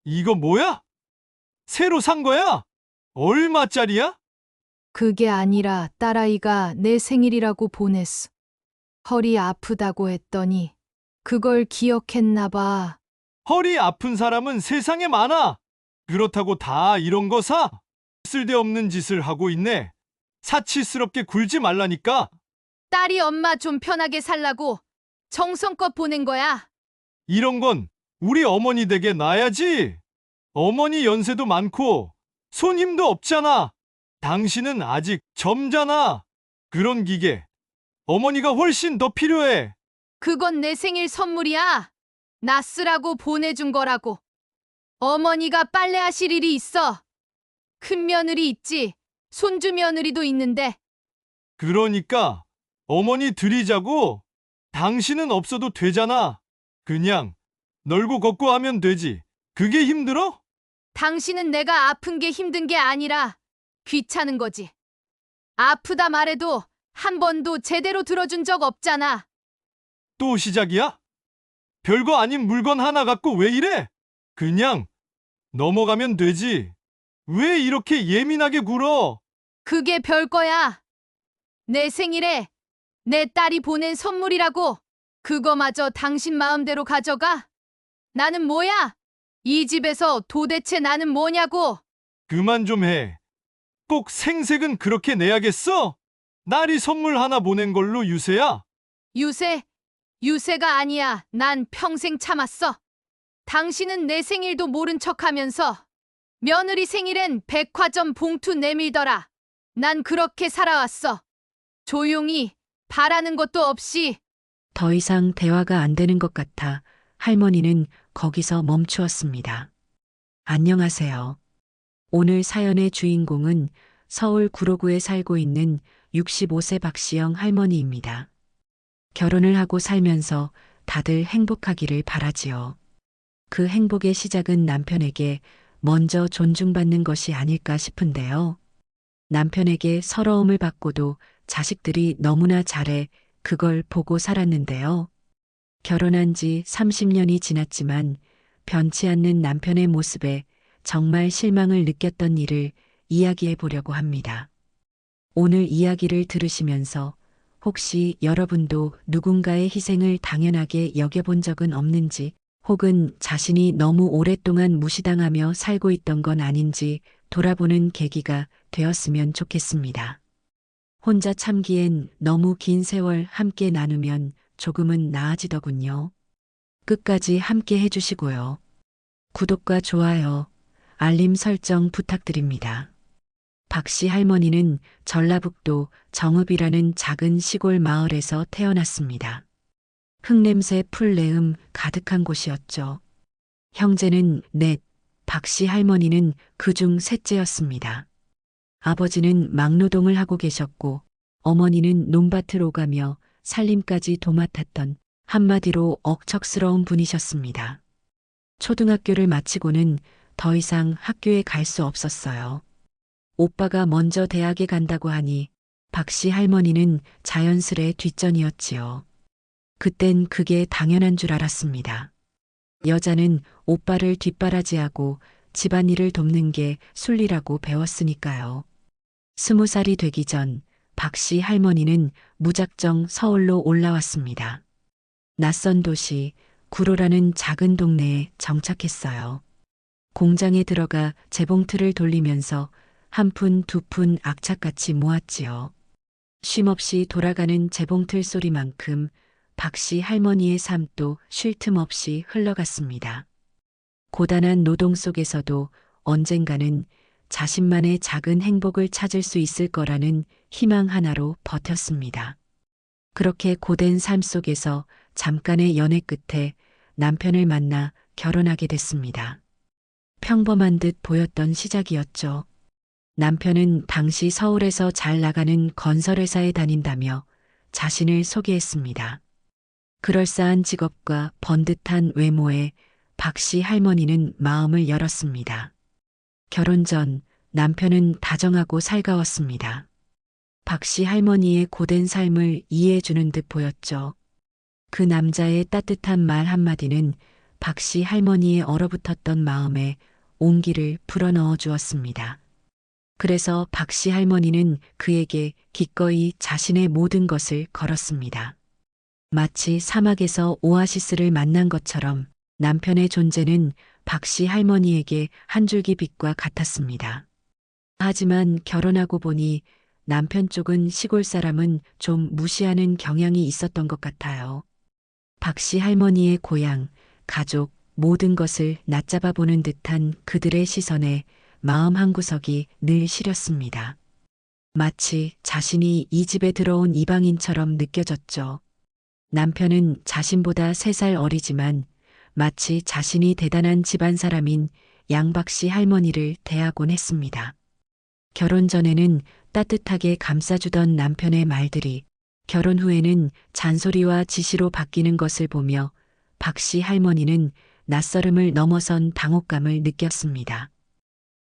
이거 뭐야? 새로 산 거야? 얼마짜리야? 그게 아니라 딸아이가 내 생일이라고 보냈어. 허리 아프다고 했더니 그걸 기억했나 봐. 허리 아픈 사람은 세상에 많아. 그렇다고 다 이런 거 사? 쓸데없는 짓을 하고 있네. 사치스럽게 굴지 말라니까. 딸이 엄마 좀 편하게 살라고 정성껏 보낸 거야. 이런 건 우리 어머니 댁에 놔야지. 어머니 연세도 많고 손 힘도 없잖아. 당신은 아직 젊잖아. 그런 기계 어머니가 훨씬 더 필요해. 그건 내 생일 선물이야. 나 쓰라고 보내준 거라고. 어머니가 빨래하실 일이 있어. 큰 며느리 있지. 손주 며느리도 있는데 그러니까 어머니 드리자고. 당신은 없어도 되잖아. 그냥 널고 걷고 하면 되지. 그게 힘들어? 당신은 내가 아픈 게 힘든 게 아니라 귀찮은 거지. 아프다 말해도 한 번도 제대로 들어준 적 없잖아. 또 시작이야? 별거 아닌 물건 하나 갖고 왜 이래? 그냥 넘어가면 되지. 왜 이렇게 예민하게 굴어? 그게 별거야. 내 생일에 내 딸이 보낸 선물이라고. 그거마저 당신 마음대로 가져가? 나는 뭐야? 이 집에서 도대체 나는 뭐냐고? 그만 좀 해. 꼭 생색은 그렇게 내야겠어? 딸이 선물 하나 보낸 걸로 유세야? 유세? 유세가 아니야. 난 평생 참았어. 당신은 내 생일도 모른 척 하면서 며느리 생일엔 백화점 봉투 내밀더라. 난 그렇게 살아왔어. 조용히 바라는 것도 없이. 더 이상 대화가 안 되는 것 같아 할머니는 거기서 멈추었습니다. 안녕하세요. 오늘 사연의 주인공은 서울 구로구에 살고 있는 65세 박시영 할머니입니다. 결혼을 하고 살면서 다들 행복하기를 바라지요. 그 행복의 시작은 남편에게 먼저 존중받는 것이 아닐까 싶은데요. 남편에게 서러움을 받고도 자식들이 너무나 잘해 그걸 보고 살았는데요. 결혼한 지 30년이 지났지만 변치 않는 남편의 모습에 정말 실망을 느꼈던 일을 이야기해 보려고 합니다. 오늘 이야기를 들으시면서 혹시 여러분도 누군가의 희생을 당연하게 여겨본 적은 없는지, 혹은 자신이 너무 오랫동안 무시당하며 살고 있던 건 아닌지 돌아보는 계기가 되었으면 좋겠습니다. 혼자 참기엔 너무 긴 세월 함께 나누면 조금은 나아지더군요. 끝까지 함께 해주시고요. 구독과 좋아요, 알림 설정 부탁드립니다. 박씨 할머니는 전라북도 정읍이라는 작은 시골 마을에서 태어났습니다. 흙냄새 풀내음 가득한 곳이었죠. 형제는 넷, 박씨 할머니는 그중 셋째였습니다. 아버지는 막노동을 하고 계셨고 어머니는 논밭을 오가며 살림까지 도맡았던 한마디로 억척스러운 분이셨습니다. 초등학교를 마치고는 더 이상 학교에 갈 수 없었어요. 오빠가 먼저 대학에 간다고 하니 박씨 할머니는 자연스레 뒷전이었지요. 그땐 그게 당연한 줄 알았습니다. 여자는 오빠를 뒷바라지하고 집안일을 돕는 게 순리라고 배웠으니까요. 20살이 되기 전 박씨 할머니는 무작정 서울로 올라왔습니다. 낯선 도시 구로라는 작은 동네에 정착했어요. 공장에 들어가 재봉틀을 돌리면서 한 푼 두 푼 악착같이 모았지요. 쉼없이 돌아가는 재봉틀 소리만큼 박씨 할머니의 삶도 쉴 틈 없이 흘러갔습니다. 고단한 노동 속에서도 언젠가는 자신만의 작은 행복을 찾을 수 있을 거라는 희망 하나로 버텼습니다. 그렇게 고된 삶 속에서 잠깐의 연애 끝에 남편을 만나 결혼하게 됐습니다. 평범한 듯 보였던 시작이었죠. 남편은 당시 서울에서 잘 나가는 건설회사에 다닌다며 자신을 소개했습니다. 그럴싸한 직업과 번듯한 외모에 박씨 할머니는 마음을 열었습니다. 결혼 전 남편은 다정하고 살가웠습니다. 박씨 할머니의 고된 삶을 이해해주는 듯 보였죠. 그 남자의 따뜻한 말 한마디는 박씨 할머니의 얼어붙었던 마음에 온기를 불어넣어 주었습니다. 그래서 박씨 할머니는 그에게 기꺼이 자신의 모든 것을 걸었습니다. 마치 사막에서 오아시스를 만난 것처럼 남편의 존재는 박씨 할머니에게 한 줄기 빛과 같았습니다. 하지만 결혼하고 보니 남편 쪽은 시골 사람은 좀 무시하는 경향이 있었던 것 같아요. 박씨 할머니의 고향, 가족, 모든 것을 낮잡아 보는 듯한 그들의 시선에 마음 한구석이 늘 시렸습니다. 마치 자신이 이 집에 들어온 이방인처럼 느껴졌죠. 남편은 자신보다 3살 어리지만 마치 자신이 대단한 집안 사람인 양박씨 할머니를 대하곤 했습니다. 결혼 전에는 따뜻하게 감싸주던 남편의 말들이 결혼 후에는 잔소리와 지시로 바뀌는 것을 보며 박씨 할머니는 낯설음을 넘어선 당혹감을 느꼈습니다.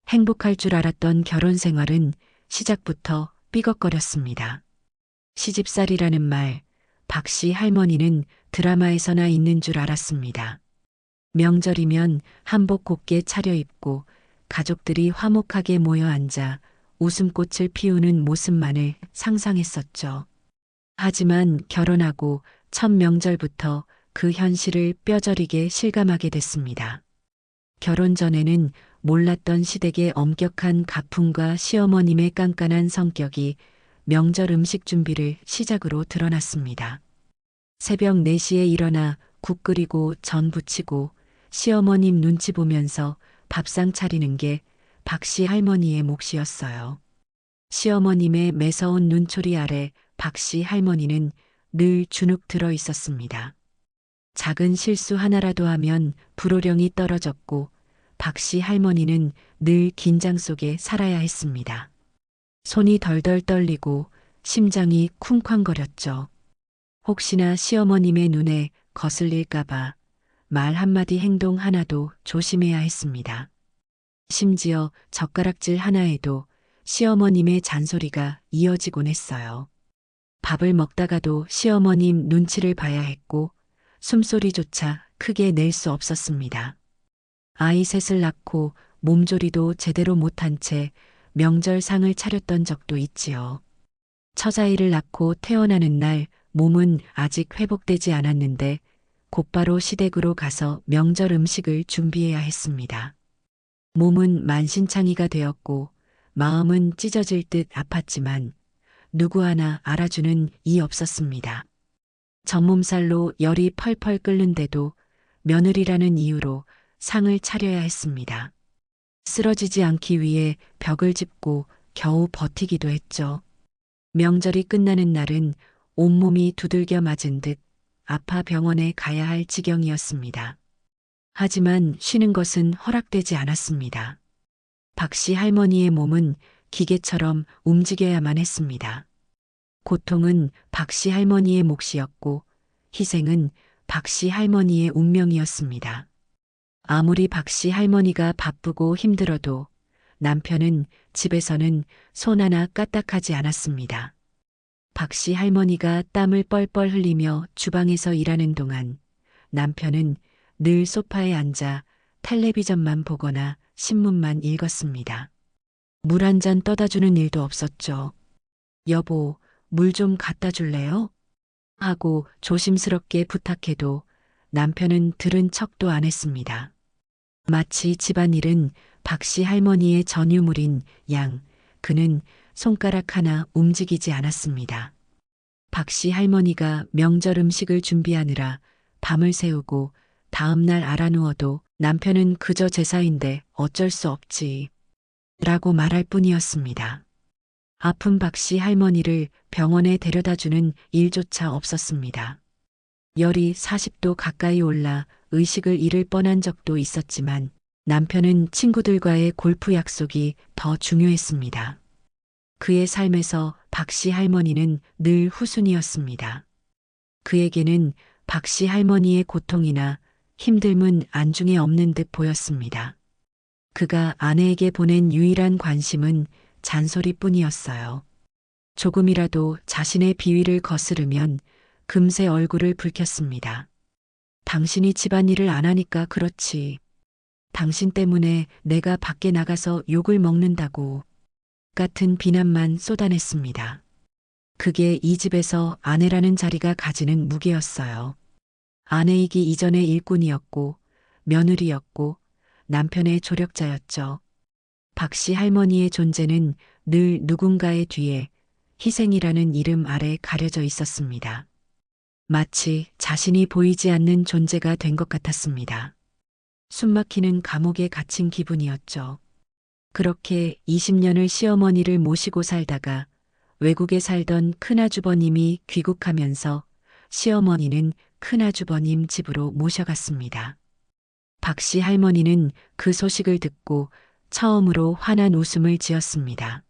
행복할 줄 알았던 결혼 생활은 시작부터 삐걱거렸습니다. 시집살이라는 말, 박씨 할머니는 드라마에서나 있는 줄 알았습니다. 명절이면 한복 곱게 차려입고 가족들이 화목하게 모여 앉아 웃음꽃을 피우는 모습만을 상상했었죠. 하지만 결혼하고 첫 명절부터 그 현실을 뼈저리게 실감하게 됐습니다. 결혼 전에는 몰랐던 시댁의 엄격한 가풍과 시어머님의 깐깐한 성격이 명절 음식 준비를 시작으로 드러났습니다. 새벽 4시에 일어나 국 끓이고 전 부치고 시어머님 눈치 보면서 밥상 차리는 게 박씨 할머니의 몫이었어요. 시어머님의 매서운 눈초리 아래 박씨 할머니는 늘 주눅 들어 있었습니다. 작은 실수 하나라도 하면 불호령이 떨어졌고 박씨 할머니는 늘 긴장 속에 살아야 했습니다. 손이 덜덜 떨리고 심장이 쿵쾅거렸죠. 혹시나 시어머님의 눈에 거슬릴까봐 말 한마디 행동 하나도 조심해야 했습니다. 심지어 젓가락질 하나에도 시어머님의 잔소리가 이어지곤 했어요. 밥을 먹다가도 시어머님 눈치를 봐야 했고 숨소리조차 크게 낼 수 없었습니다. 아이 셋을 낳고 몸조리도 제대로 못한 채 명절상을 차렸던 적도 있지요. 처자이를 낳고 태어나는 날 몸은 아직 회복되지 않았는데 곧바로 시댁으로 가서 명절 음식을 준비해야 했습니다. 몸은 만신창이가 되었고 마음은 찢어질 듯 아팠지만 누구 하나 알아주는 이 없었습니다. 전몸살로 열이 펄펄 끓는데도 며느리라는 이유로 상을 차려야 했습니다. 쓰러지지 않기 위해 벽을 짚고 겨우 버티기도 했죠. 명절이 끝나는 날은 온몸이 두들겨 맞은 듯 아파 병원에 가야 할 지경이었습니다. 하지만 쉬는 것은 허락되지 않았습니다. 박씨 할머니의 몸은 기계처럼 움직여야만 했습니다. 고통은 박씨 할머니의 몫이었고 희생은 박씨 할머니의 운명이었습니다. 아무리 박씨 할머니가 바쁘고 힘들어도 남편은 집에서는 손 하나 까딱하지 않았습니다. 박씨 할머니가 땀을 뻘뻘 흘리며 주방에서 일하는 동안 남편은 늘 소파에 앉아 텔레비전만 보거나 신문만 읽었습니다. 물 한 잔 떠다 주는 일도 없었죠. 여보, 물 좀 갖다 줄래요? 하고 조심스럽게 부탁해도 남편은 들은 척도 안 했습니다. 마치 집안일은 박씨 할머니의 전유물인 양, 그는 손가락 하나 움직이지 않았습니다. 박씨 할머니가 명절 음식을 준비하느라 밤을 새우고 다음날 알아누워도 남편은 그저 제사인데 어쩔 수 없지 라고 말할 뿐이었습니다. 아픈 박씨 할머니를 병원에 데려다주는 일조차 없었습니다. 열이 40도 가까이 올라 의식을 잃을 뻔한 적도 있었지만 남편은 친구들과의 골프 약속이 더 중요했습니다. 그의 삶에서 박씨 할머니는 늘 후순이었습니다. 그에게는 박씨 할머니의 고통이나 힘듦은 안중에 없는 듯 보였습니다. 그가 아내에게 보낸 유일한 관심은 잔소리뿐이었어요. 조금이라도 자신의 비위를 거스르면 금세 얼굴을 붉혔습니다. 당신이 집안일을 안 하니까 그렇지. 당신 때문에 내가 밖에 나가서 욕을 먹는다고 같은 비난만 쏟아냈습니다. 그게 이 집에서 아내라는 자리가 가지는 무게였어요. 아내이기 이전의 일꾼이었고 며느리였고 남편의 조력자였죠. 박씨 할머니의 존재는 늘 누군가의 뒤에 희생이라는 이름 아래 가려져 있었습니다. 마치 자신이 보이지 않는 존재가 된 것 같았습니다. 숨막히는 감옥에 갇힌 기분이었죠. 그렇게 20년을 시어머니를 모시고 살다가 외국에 살던 큰아주버님이 귀국하면서 시어머니는 큰아주버님 집으로 모셔갔습니다. 박씨 할머니는 그 소식을 듣고 처음으로 환한 웃음을 지었습니다.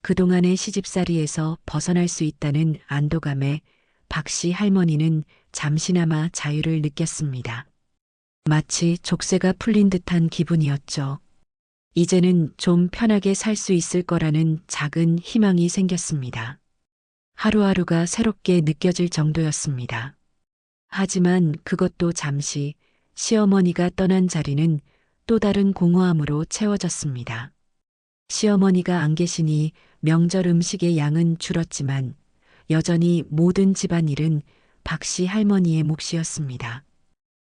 그동안의 시집살이에서 벗어날 수 있다는 안도감에 박씨 할머니는 잠시나마 자유를 느꼈습니다. 마치 족쇄가 풀린 듯한 기분이었죠. 이제는 좀 편하게 살 수 있을 거라는 작은 희망이 생겼습니다. 하루하루가 새롭게 느껴질 정도였습니다. 하지만 그것도 잠시 시어머니가 떠난 자리는 또 다른 공허함으로 채워졌습니다. 시어머니가 안 계시니 명절 음식의 양은 줄었지만 여전히 모든 집안일은 박씨 할머니의 몫이었습니다.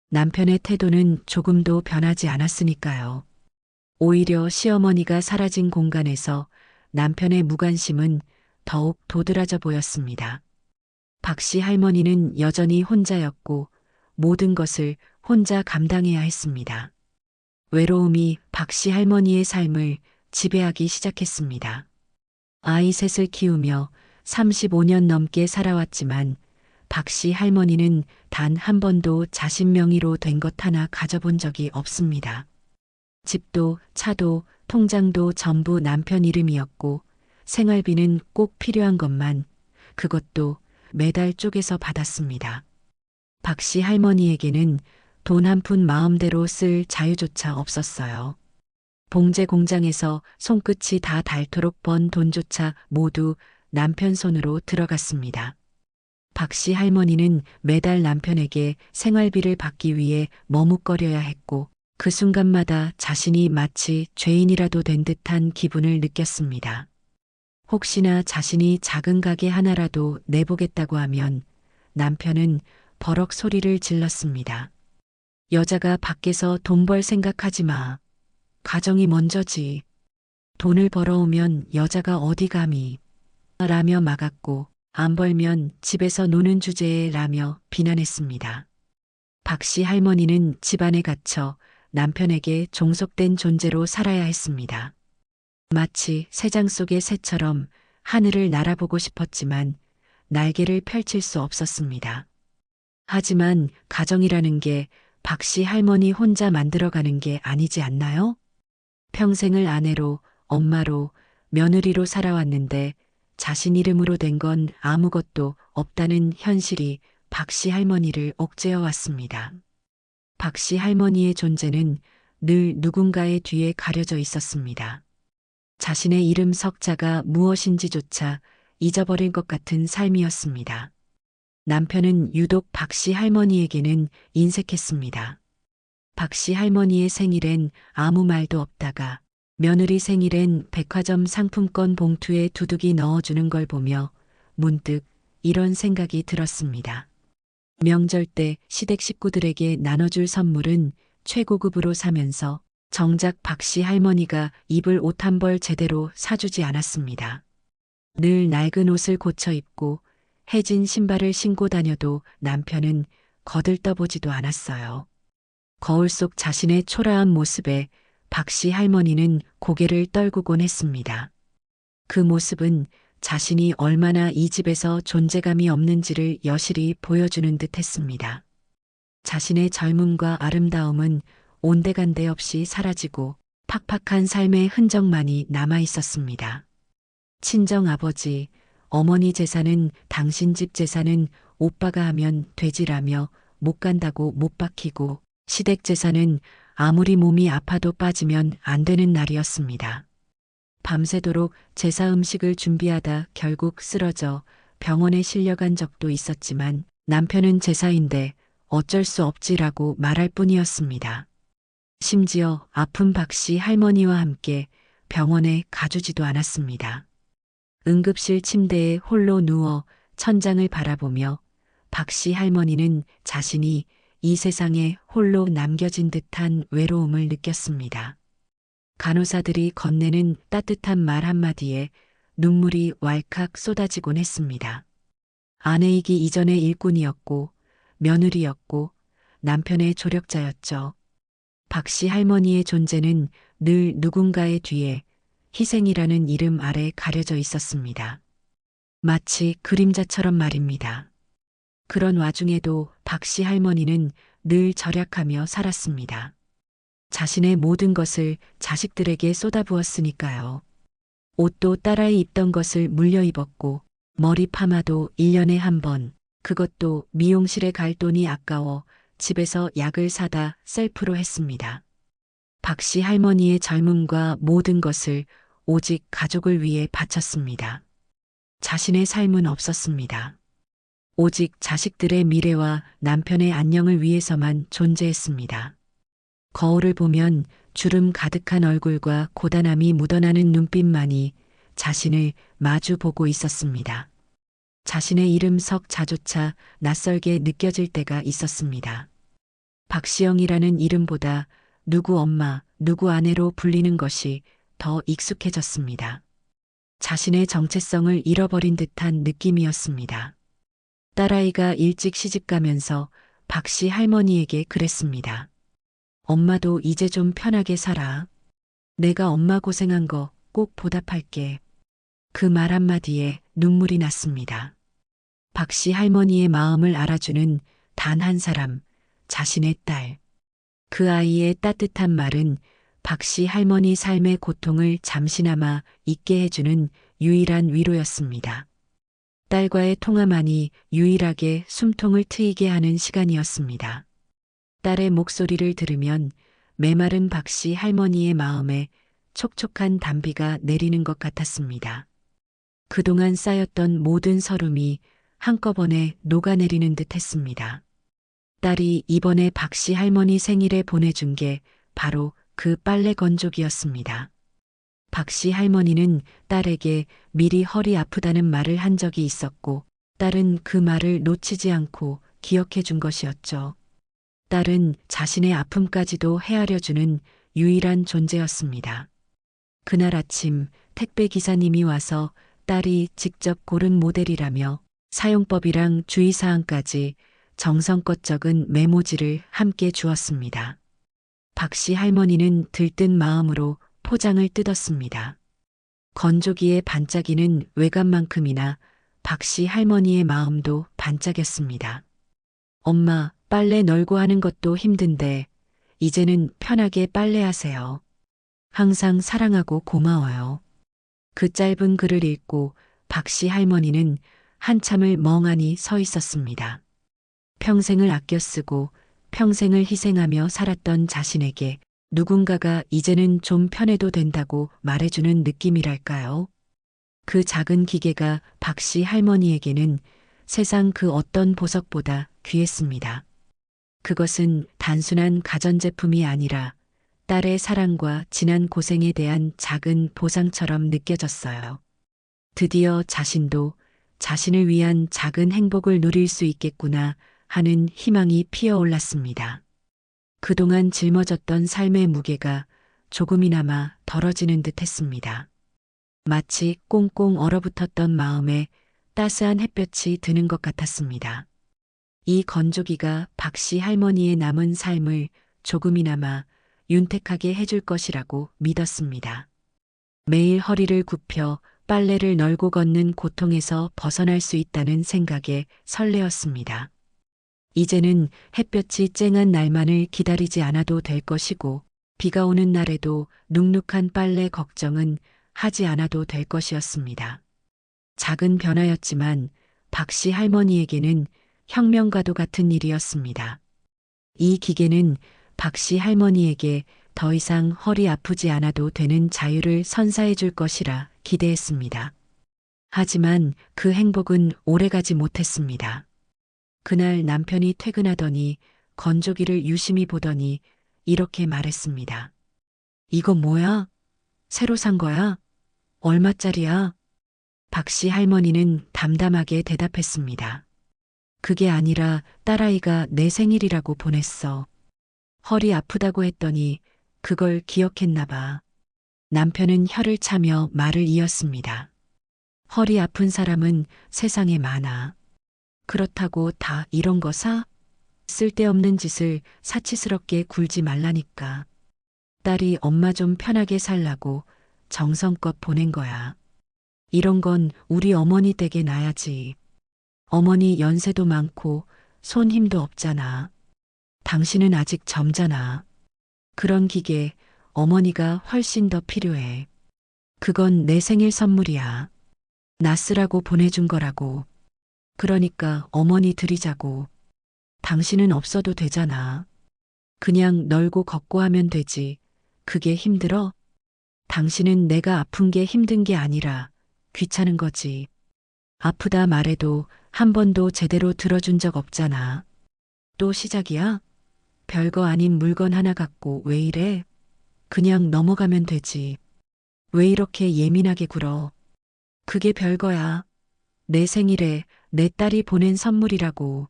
남편의 태도는 조금도 변하지 않았으니까요. 오히려 시어머니가 사라진 공간에서 남편의 무관심은 더욱 도드라져 보였습니다. 박씨 할머니는 여전히 혼자였고 모든 것을 혼자 감당해야 했습니다. 외로움이 박씨 할머니의 삶을 지배하기 시작했습니다. 아이 셋을 키우며 35년 넘게 살아왔지만 박씨 할머니는 단 한 번도 자신 명의로 된 것 하나 가져본 적이 없습니다. 집도 차도 통장도 전부 남편 이름이었고 생활비는 꼭 필요한 것만 그것도 매달 쪼개서 받았습니다. 박씨 할머니에게는 돈 한 푼 마음대로 쓸 자유조차 없었어요. 봉제 공장에서 손끝이 다 닳도록 번 돈조차 모두 남편 손으로 들어갔습니다. 박씨 할머니는 매달 남편에게 생활비를 받기 위해 머뭇거려야 했고 그 순간마다 자신이 마치 죄인이라도 된 듯한 기분을 느꼈습니다. 혹시나 자신이 작은 가게 하나라도 내보겠다고 하면 남편은 버럭 소리를 질렀습니다. 여자가 밖에서 돈 벌 생각하지 마. 가정이 먼저지. 돈을 벌어오면 여자가 어디 감히. 라며 막았고 안 벌면 집에서 노는 주제에 라며 비난했습니다. 박씨 할머니는 집안에 갇혀 남편에게 종속된 존재로 살아야 했습니다. 마치 새장 속의 새처럼 하늘을 날아보고 싶었지만 날개를 펼칠 수 없었습니다. 하지만 가정이라는 게 박씨 할머니 혼자 만들어가는 게 아니지 않나요? 평생을 아내로, 엄마로, 며느리로 살아왔는데 자신 이름으로 된 건 아무것도 없다는 현실이 박씨 할머니를 옥죄어 왔습니다. 박씨 할머니의 존재는 늘 누군가의 뒤에 가려져 있었습니다. 자신의 이름 석자가 무엇인지조차 잊어버릴 것 같은 삶이었습니다. 남편은 유독 박씨 할머니에게는 인색했습니다. 박씨 할머니의 생일엔 아무 말도 없다가 며느리 생일엔 백화점 상품권 봉투에 두둑이 넣어주는 걸 보며 문득 이런 생각이 들었습니다. 명절 때 시댁 식구들에게 나눠줄 선물은 최고급으로 사면서 정작 박씨 할머니가 입을 옷 한 벌 제대로 사주지 않았습니다. 늘 낡은 옷을 고쳐 입고 해진 신발을 신고 다녀도 남편은 거들떠보지도 않았어요. 거울 속 자신의 초라한 모습에 박씨 할머니는 고개를 떨구곤 했습니다. 그 모습은 자신이 얼마나 이 집에서 존재감이 없는지를 여실히 보여주는 듯 했습니다. 자신의 젊음과 아름다움은 온데간데 없이 사라지고 팍팍한 삶의 흔적만이 남아 있었습니다. 친정 아버지, 어머니 제사는 당신 집 제사는 오빠가 하면 되지라며 못 간다고 못 박히고 시댁 제사는 아무리 몸이 아파도 빠지면 안 되는 날이었습니다. 밤새도록 제사 음식을 준비하다 결국 쓰러져 병원에 실려간 적도 있었지만 남편은 제사인데 어쩔 수 없지라고 말할 뿐이었습니다. 심지어 아픈 박씨 할머니와 함께 병원에 가주지도 않았습니다. 응급실 침대에 홀로 누워 천장을 바라보며 박씨 할머니는 자신이 이 세상에 홀로 남겨진 듯한 외로움을 느꼈습니다. 간호사들이 건네는 따뜻한 말 한마디에 눈물이 왈칵 쏟아지곤 했습니다. 아내이기 이전의 일꾼이었고 며느리였고 남편의 조력자였죠. 박씨 할머니의 존재는 늘 누군가의 뒤에 희생이라는 이름 아래 가려져 있었습니다. 마치 그림자처럼 말입니다. 그런 와중에도 박씨 할머니는 늘 절약하며 살았습니다. 자신의 모든 것을 자식들에게 쏟아부었으니까요. 옷도 딸아이 입던 것을 물려 입었고 머리 파마도 1년에 한 번, 그것도 미용실에 갈 돈이 아까워 집에서 약을 사다 셀프로 했습니다. 박씨 할머니의 젊음과 모든 것을 오직 가족을 위해 바쳤습니다. 자신의 삶은 없었습니다. 오직 자식들의 미래와 남편의 안녕을 위해서만 존재했습니다. 거울을 보면 주름 가득한 얼굴과 고단함이 묻어나는 눈빛만이 자신을 마주 보고 있었습니다. 자신의 이름 석자조차 낯설게 느껴질 때가 있었습니다. 박시영이라는 이름보다 누구 엄마, 누구 아내로 불리는 것이 더 익숙해졌습니다. 자신의 정체성을 잃어버린 듯한 느낌이었습니다. 딸아이가 일찍 시집가면서 박씨 할머니에게 그랬습니다. 엄마도 이제 좀 편하게 살아. 내가 엄마 고생한 거 꼭 보답할게. 그 말 한마디에 눈물이 났습니다. 박씨 할머니의 마음을 알아주는 단 한 사람, 자신의 딸. 그 아이의 따뜻한 말은 박씨 할머니 삶의 고통을 잠시나마 잊게 해주는 유일한 위로였습니다. 딸과의 통화만이 유일하게 숨통을 트이게 하는 시간이었습니다. 딸의 목소리를 들으면 메마른 박씨 할머니의 마음에 촉촉한 단비가 내리는 것 같았습니다. 그동안 쌓였던 모든 서름이 한꺼번에 녹아내리는 듯 했습니다. 딸이 이번에 박씨 할머니 생일에 보내준 게 바로 그 빨래 건조기였습니다. 박씨 할머니는 딸에게 미리 허리 아프다는 말을 한 적이 있었고 딸은 그 말을 놓치지 않고 기억해 준 것이었죠. 딸은 자신의 아픔까지도 헤아려주는 유일한 존재였습니다. 그날 아침 택배 기사님이 와서 딸이 직접 고른 모델이라며 사용법이랑 주의사항까지 정성껏 적은 메모지를 함께 주었습니다. 박씨 할머니는 들뜬 마음으로 포장을 뜯었습니다. 건조기의 반짝이는 외관만큼이나 박씨 할머니의 마음도 반짝였습니다. 엄마, 빨래 널고 하는 것도 힘든데 이제는 편하게 빨래하세요. 항상 사랑하고 고마워요. 그 짧은 글을 읽고 박씨 할머니는 한참을 멍하니 서 있었습니다. 평생을 아껴 쓰고 평생을 희생하며 살았던 자신에게 누군가가 이제는 좀 편해도 된다고 말해주는 느낌이랄까요? 그 작은 기계가 박씨 할머니에게는 세상 그 어떤 보석보다 귀했습니다. 그것은 단순한 가전제품이 아니라 딸의 사랑과 지난 고생에 대한 작은 보상처럼 느껴졌어요. 드디어 자신도 자신을 위한 작은 행복을 누릴 수 있겠구나 하는 희망이 피어올랐습니다. 그동안 짊어졌던 삶의 무게가 조금이나마 덜어지는 듯 했습니다. 마치 꽁꽁 얼어붙었던 마음에 따스한 햇볕이 드는 것 같았습니다. 이 건조기가 박씨 할머니의 남은 삶을 조금이나마 윤택하게 해줄 것이라고 믿었습니다. 매일 허리를 굽혀 빨래를 널고 걷는 고통에서 벗어날 수 있다는 생각에 설레었습니다. 이제는 햇볕이 쨍한 날만을 기다리지 않아도 될 것이고 비가 오는 날에도 눅눅한 빨래 걱정은 하지 않아도 될 것이었습니다. 작은 변화였지만 박씨 할머니에게는 혁명과도 같은 일이었습니다. 이 기계는 박씨 할머니에게 더 이상 허리 아프지 않아도 되는 자유를 선사해 줄 것이라 기대했습니다. 하지만 그 행복은 오래가지 못했습니다. 그날 남편이 퇴근하더니 건조기를 유심히 보더니 이렇게 말했습니다. 이거 뭐야? 새로 산 거야? 얼마짜리야? 박씨 할머니는 담담하게 대답했습니다. 그게 아니라 딸아이가 내 생일이라고 보냈어. 허리 아프다고 했더니 그걸 기억했나 봐. 남편은 혀를 차며 말을 이었습니다. 허리 아픈 사람은 세상에 많아. 그렇다고 다 이런 거 사? 쓸데없는 짓을 사치스럽게 굴지 말라니까. 딸이 엄마 좀 편하게 살라고 정성껏 보낸 거야. 이런 건 우리 어머니 댁에 놔야지. 어머니 연세도 많고 손 힘도 없잖아. 당신은 아직 젊잖아. 그런 기계 어머니가 훨씬 더 필요해. 그건 내 생일 선물이야. 나 쓰라고 보내준 거라고. 그러니까 어머니 드리자고. 당신은 없어도 되잖아. 그냥 널고 걷고 하면 되지. 그게 힘들어? 당신은 내가 아픈 게 힘든 게 아니라 귀찮은 거지. 아프다 말해도 한 번도 제대로 들어준 적 없잖아. 또 시작이야? 별거 아닌 물건 하나 갖고 왜 이래? 그냥 넘어가면 되지. 왜 이렇게 예민하게 굴어? 그게 별거야. 내 생일에 내 딸이 보낸 선물이라고.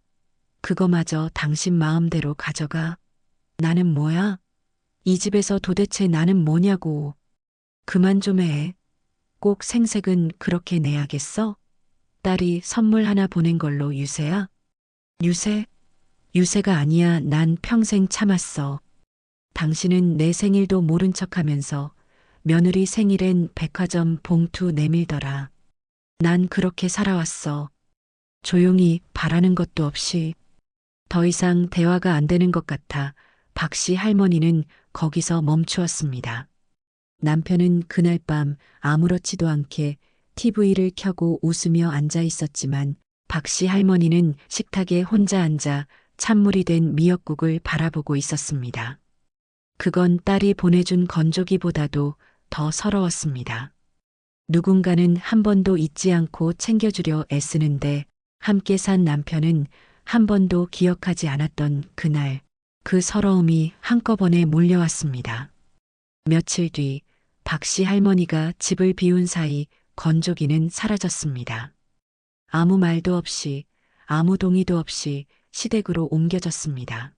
그거마저 당신 마음대로 가져가. 나는 뭐야? 이 집에서 도대체 나는 뭐냐고. 그만 좀 해. 꼭 생색은 그렇게 내야겠어? 딸이 선물 하나 보낸 걸로 유세야? 유세? 유세가 아니야. 난 평생 참았어. 당신은 내 생일도 모른 척하면서 며느리 생일엔 백화점 봉투 내밀더라. 난 그렇게 살아왔어. 조용히 바라는 것도 없이. 더 이상 대화가 안 되는 것 같아 박씨 할머니는 거기서 멈추었습니다. 남편은 그날 밤 아무렇지도 않게 TV를 켜고 웃으며 앉아 있었지만 박씨 할머니는 식탁에 혼자 앉아 찬물이 된 미역국을 바라보고 있었습니다. 그건 딸이 보내준 건조기보다도 더 서러웠습니다. 누군가는 한 번도 잊지 않고 챙겨주려 애쓰는데 함께 산 남편은 한 번도 기억하지 않았던 그날 그 서러움이 한꺼번에 몰려왔습니다. 며칠 뒤 박씨 할머니가 집을 비운 사이 건조기는 사라졌습니다. 아무 말도 없이 아무 동의도 없이 시댁으로 옮겨졌습니다.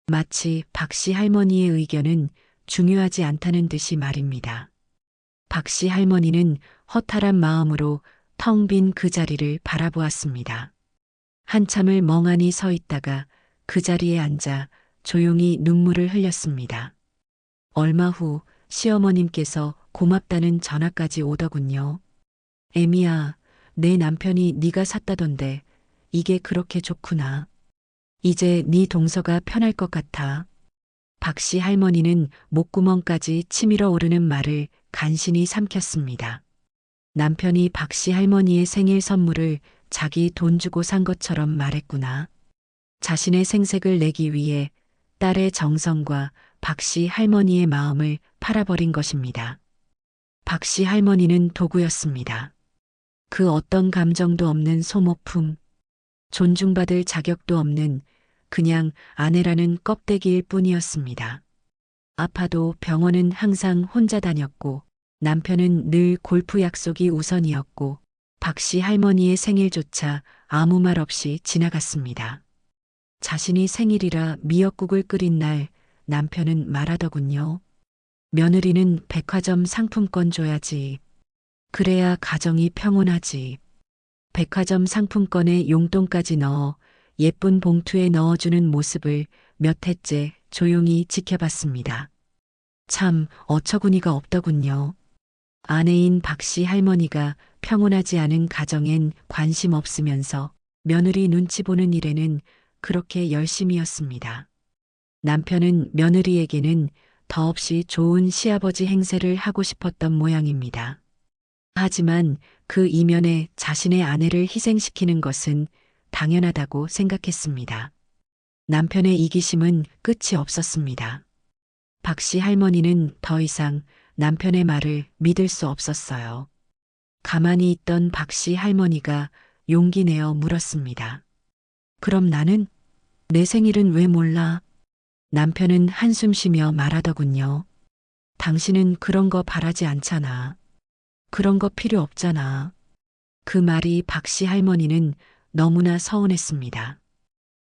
마치 박씨 할머니의 의견은 중요하지 않다는 듯이 말입니다. 박씨 할머니는 허탈한 마음으로 텅 빈 그 자리를 바라보았습니다. 한참을 멍하니 서 있다가 그 자리에 앉아 조용히 눈물을 흘렸습니다. 얼마 후 시어머님께서 고맙다는 전화까지 오더군요. 애미야, 내 남편이 네가 샀다던데 이게 그렇게 좋구나. 이제 네 동서가 편할 것 같아. 박씨 할머니는 목구멍까지 치밀어 오르는 말을 간신히 삼켰습니다. 남편이 박씨 할머니의 생일 선물을 자기 돈 주고 산 것처럼 말했구나. 자신의 생색을 내기 위해 딸의 정성과 박씨 할머니의 마음을 팔아버린 것입니다. 박씨 할머니는 도구였습니다. 그 어떤 감정도 없는 소모품, 존중받을 자격도 없는 그냥 아내라는 껍데기일 뿐이었습니다. 아파도 병원은 항상 혼자 다녔고 남편은 늘 골프 약속이 우선이었고 박씨 할머니의 생일조차 아무 말 없이 지나갔습니다. 자신이 생일이라 미역국을 끓인 날 남편은 말하더군요. 며느리는 백화점 상품권 줘야지. 그래야 가정이 평온하지. 백화점 상품권에 용돈까지 넣어 예쁜 봉투에 넣어주는 모습을 몇 해째 조용히 지켜봤습니다. 참 어처구니가 없더군요. 아내인 박씨 할머니가 평온하지 않은 가정엔 관심 없으면서 며느리 눈치 보는 일에는 그렇게 열심이었습니다. 남편은 며느리에게는 더없이 좋은 시아버지 행세를 하고 싶었던 모양입니다. 하지만 그 이면에 자신의 아내를 희생시키는 것은 당연하다고 생각했습니다. 남편의 이기심은 끝이 없었습니다. 박씨 할머니는 더 이상 남편의 말을 믿을 수 없었어요. 가만히 있던 박씨 할머니가 용기 내어 물었습니다. 그럼 나는? 내 생일은 왜 몰라? 남편은 한숨 쉬며 말하더군요. 당신은 그런 거 바라지 않잖아. 그런 거 필요 없잖아. 그 말이 박씨 할머니는 너무나 서운했습니다.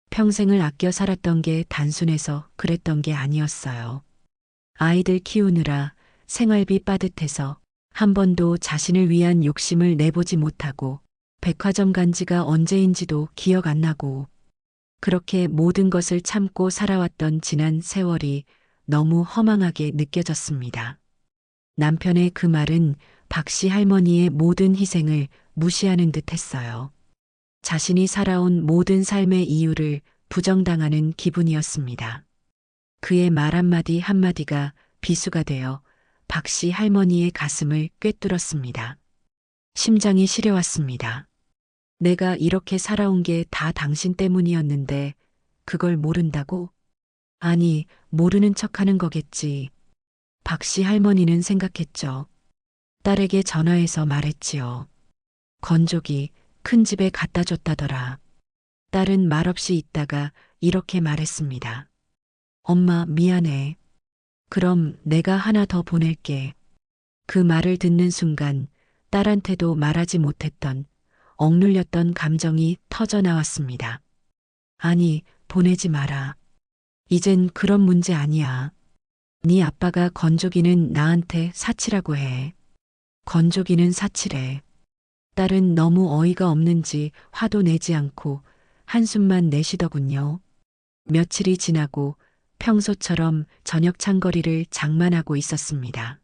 평생을 아껴 살았던 게 단순해서 그랬던 게 아니었어요. 아이들 키우느라 생활비 빠듯해서 한 번도 자신을 위한 욕심을 내보지 못하고 백화점 간 지가 언제인지도 기억 안 나고 그렇게 모든 것을 참고 살아왔던 지난 세월이 너무 허망하게 느껴졌습니다. 남편의 그 말은 박씨 할머니의 모든 희생을 무시하는 듯 했어요. 자신이 살아온 모든 삶의 이유를 부정당하는 기분이었습니다. 그의 말 한마디 한마디가 비수가 되어 박씨 할머니의 가슴을 꿰뚫었습니다. 심장이 시려왔습니다. 내가 이렇게 살아온 게 다 당신 때문이었는데 그걸 모른다고? 아니, 모르는 척하는 거겠지. 박씨 할머니는 생각했죠. 딸에게 전화해서 말했지요. 건조기 큰 집에 갖다 줬다더라. 딸은 말없이 있다가 이렇게 말했습니다. 엄마, 미안해. 그럼 내가 하나 더 보낼게. 그 말을 듣는 순간 딸한테도 말하지 못했던 억눌렸던 감정이 터져 나왔습니다. 아니, 보내지 마라. 이젠 그런 문제 아니야. 네 아빠가 건조기는 나한테 사치라고 해. 건조기는 사치래. 딸은 너무 어이가 없는지 화도 내지 않고 한숨만 내쉬더군요. 며칠이 지나고 평소처럼 저녁 장거리를 장만하고 있었습니다.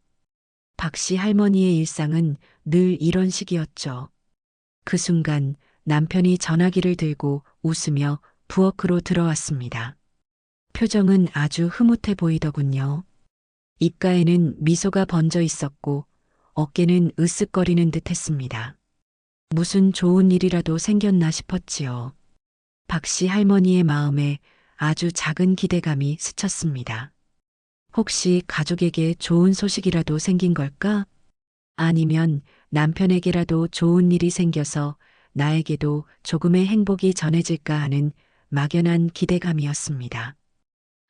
박씨 할머니의 일상은 늘 이런 식이었죠. 그 순간 남편이 전화기를 들고 웃으며 부엌으로 들어왔습니다. 표정은 아주 흐뭇해 보이더군요. 입가에는 미소가 번져 있었고 어깨는 으쓱거리는 듯 했습니다. 무슨 좋은 일이라도 생겼나 싶었지요. 박씨 할머니의 마음에 아주 작은 기대감이 스쳤습니다. 혹시 가족에게 좋은 소식이라도 생긴 걸까? 아니면 남편에게라도 좋은 일이 생겨서 나에게도 조금의 행복이 전해질까 하는 막연한 기대감이었습니다.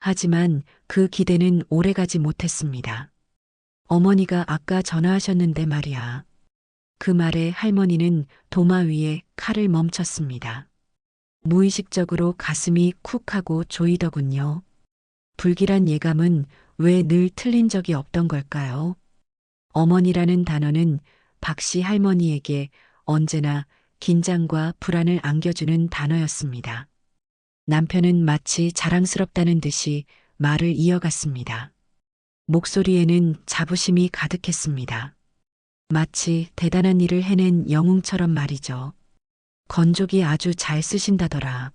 하지만 그 기대는 오래가지 못했습니다. 어머니가 아까 전화하셨는데 말이야. 그 말에 할머니는 도마 위에 칼을 멈췄습니다. 무의식적으로 가슴이 쿡 하고 조이더군요. 불길한 예감은 왜 늘 틀린 적이 없던 걸까요? 어머니라는 단어는 박씨 할머니에게 언제나 긴장과 불안을 안겨주는 단어였습니다. 남편은 마치 자랑스럽다는 듯이 말을 이어갔습니다. 목소리에는 자부심이 가득했습니다. 마치 대단한 일을 해낸 영웅처럼 말이죠. 건조기 아주 잘 쓰신다더라.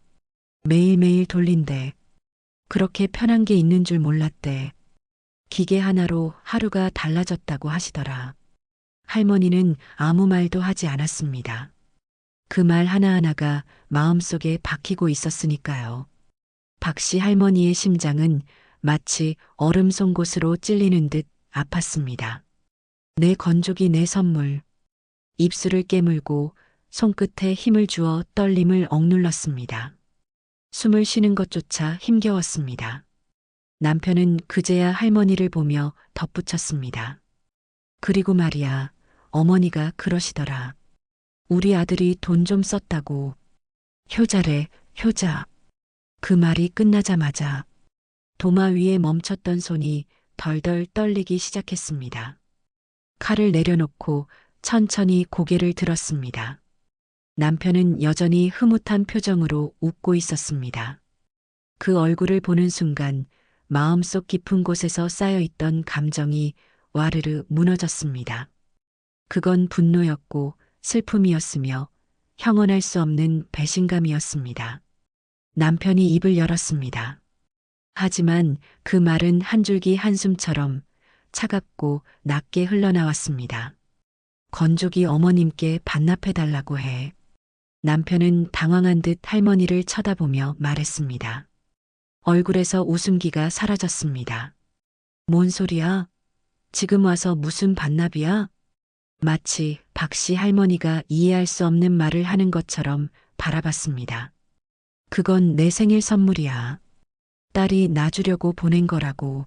매일매일 돌린대. 그렇게 편한 게 있는 줄 몰랐대. 기계 하나로 하루가 달라졌다고 하시더라. 할머니는 아무 말도 하지 않았습니다. 그 말 하나하나가 마음속에 박히고 있었으니까요. 박씨 할머니의 심장은 마치 얼음 송곳으로 찔리는 듯 아팠습니다. 내 건조기 내 선물. 입술을 깨물고 손끝에 힘을 주어 떨림을 억눌렀습니다. 숨을 쉬는 것조차 힘겨웠습니다. 남편은 그제야 할머니를 보며 덧붙였습니다. 그리고 말이야, 어머니가 그러시더라. 우리 아들이 돈 좀 썼다고. 효자래, 효자. 그 말이 끝나자마자 도마 위에 멈췄던 손이 덜덜 떨리기 시작했습니다. 칼을 내려놓고 천천히 고개를 들었습니다. 남편은 여전히 흐뭇한 표정으로 웃고 있었습니다. 그 얼굴을 보는 순간 마음속 깊은 곳에서 쌓여있던 감정이 와르르 무너졌습니다. 그건 분노였고 슬픔이었으며 형언할 수 없는 배신감이었습니다. 남편이 입을 열었습니다. 하지만 그 말은 한 줄기 한숨처럼 차갑고 낮게 흘러나왔습니다. 건조기 어머님께 반납해달라고 해. 남편은 당황한 듯 할머니를 쳐다보며 말했습니다. 얼굴에서 웃음기가 사라졌습니다. 뭔 소리야? 지금 와서 무슨 반납이야? 마치 박씨 할머니가 이해할 수 없는 말을 하는 것처럼 바라봤습니다. 그건 내 생일 선물이야. 딸이 나 주려고 보낸 거라고.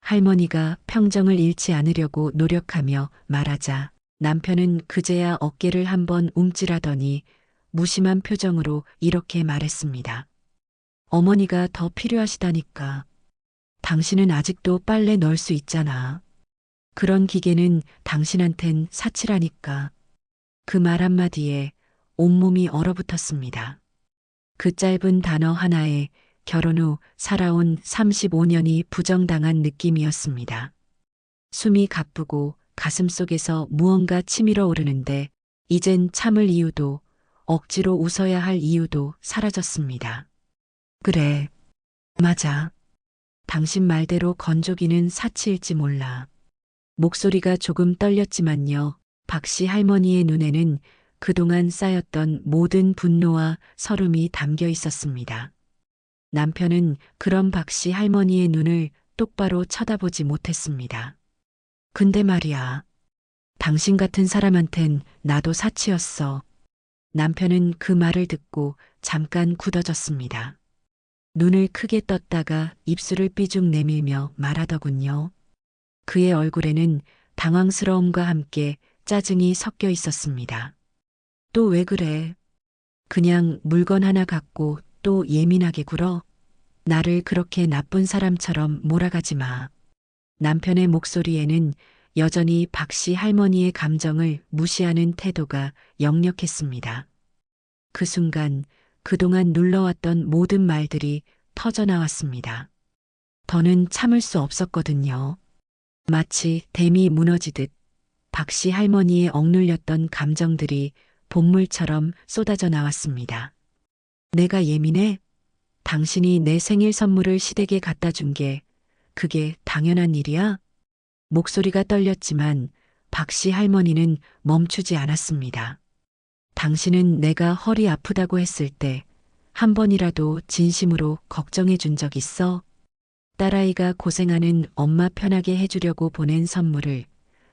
할머니가 평정을 잃지 않으려고 노력하며 말하자 남편은 그제야 어깨를 한번 움찔하더니 무심한 표정으로 이렇게 말했습니다. 어머니가 더 필요하시다니까. 당신은 아직도 빨래 넣을 수 있잖아. 그런 기계는 당신한텐 사치라니까. 그 말 한마디에 온몸이 얼어붙었습니다. 그 짧은 단어 하나에 결혼 후 살아온 35년이 부정당한 느낌이었습니다. 숨이 가쁘고 가슴속에서 무언가 치밀어 오르는데 이젠 참을 이유도 억지로 웃어야 할 이유도 사라졌습니다. 그래, 맞아. 당신 말대로 건조기는 사치일지 몰라. 목소리가 조금 떨렸지만요. 박씨 할머니의 눈에는 그동안 쌓였던 모든 분노와 서름이 담겨 있었습니다. 남편은 그런 박씨 할머니의 눈을 똑바로 쳐다보지 못했습니다. 근데 말이야. 당신 같은 사람한텐 나도 사치였어. 남편은 그 말을 듣고 잠깐 굳어졌습니다. 눈을 크게 떴다가 입술을 삐죽 내밀며 말하더군요. 그의 얼굴에는 당황스러움과 함께 짜증이 섞여 있었습니다. 또 왜 그래? 그냥 물건 하나 갖고 또 예민하게 굴어? 나를 그렇게 나쁜 사람처럼 몰아가지 마. 남편의 목소리에는 여전히 박씨 할머니의 감정을 무시하는 태도가 역력했습니다. 그 순간 그동안 눌러왔던 모든 말들이 터져나왔습니다. 더는 참을 수 없었거든요. 마치 댐이 무너지듯 박씨 할머니의 억눌렸던 감정들이 본물처럼 쏟아져 나왔습니다. 내가 예민해? 당신이 내 생일 선물을 시댁에 갖다 준 게 그게 당연한 일이야? 목소리가 떨렸지만 박씨 할머니는 멈추지 않았습니다. 당신은 내가 허리 아프다고 했을 때 한 번이라도 진심으로 걱정해 준 적 있어? 딸아이가 고생하는 엄마 편하게 해주려고 보낸 선물을